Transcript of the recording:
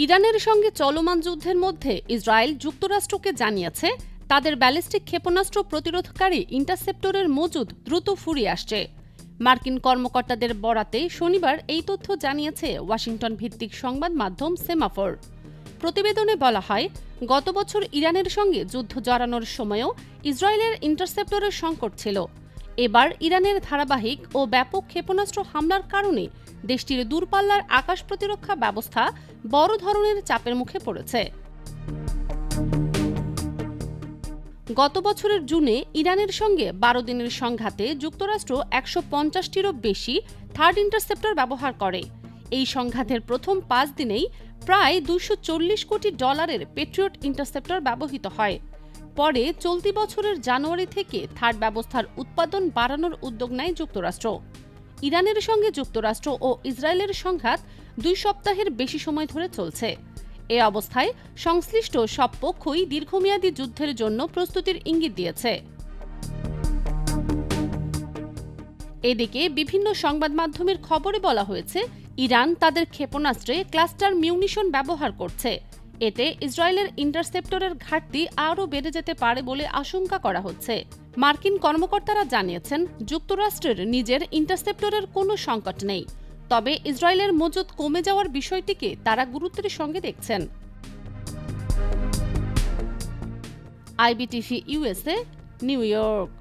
ইরানের সঙ্গে চলমান যুদ্ধের মধ্যে ইসরায়েল যুক্তরাষ্ট্রকে জানিয়েছে তাদের ব্যালিস্টিক ক্ষেপণাস্ত্র প্রতিরোধকারী ইন্টারসেপ্টরের মজুদ দ্রুত ফুরিয়ে আসছে। মার্কিন কর্মকর্তাদের বরাতে শনিবার এই তথ্য জানিয়েছে ওয়াশিংটন ভিত্তিক সংবাদ মাধ্যম সেমাফোর। প্রতিবেদনে বলা হয়, গত বছর ইরানের সঙ্গে যুদ্ধ জড়ানোর সময়ও ইসরায়েলের ইন্টারসেপ্টরের সংকট ছিল। এবার ইরানের ধারাবাহিক ও ব্যাপক ক্ষেপণাস্ত্র হামলার কারণে দেশটির দূরপাল্লার আকাশ প্রতিরক্ষা ব্যবস্থা বড় ধরনের চাপের মুখে পড়েছে। গত বছরের জুনে ইরানের সঙ্গে ১২ দিনের সংঘাতে যুক্তরাষ্ট্র ১৫০টিরও বেশি থার্ড ইন্টারসেপ্টর ব্যবহার করে। এই সংঘাতের প্রথম ৫ দিনেই প্রায় $২৪০ কোটি পেট্রিয়ট ইন্টারসেপ্টর ব্যবহৃত হয়। পরে চলতি বছরের জানুয়ারি থেকে থার্ড ব্যবস্থার উৎপাদন বাড়ানোর উদ্যোগ নেয় যুক্তরাষ্ট্র। ইরানের সঙ্গে যুক্তরাষ্ট্র ও ইসরায়েলের সংঘাত ২ সপ্তাহের বেশি সময় ধরে চলছে। এ অবস্থায় সংশ্লিষ্ট সব পক্ষই দীর্ঘমেয়াদী যুদ্ধের জন্য প্রস্তুতির ইঙ্গিত দিয়েছে। এদিকে বিভিন্ন সংবাদ মাধ্যমের খবরে বলা হয়েছে, ইরান তাদের ক্ষেপণাস্ত্রে ক্লাস্টার মিউনিশন ব্যবহার করছে। এতে ইসরায়েলের ইন্টারসেপ্টরের ঘাটতি আরও বেড়ে যেতে পারে বলে আশঙ্কা করা হচ্ছে। মার্কিন কর্মকর্তারা জানিয়েছেন, যুক্তরাষ্ট্রের নিজের ইন্টারসেপ্টরের কোনো সংকট নেই, তবে ইসরায়েলের মজুদ কমে যাওয়ার বিষয়টিকে তারা গুরুত্বের সঙ্গে দেখছেন। IBTV USA, new York.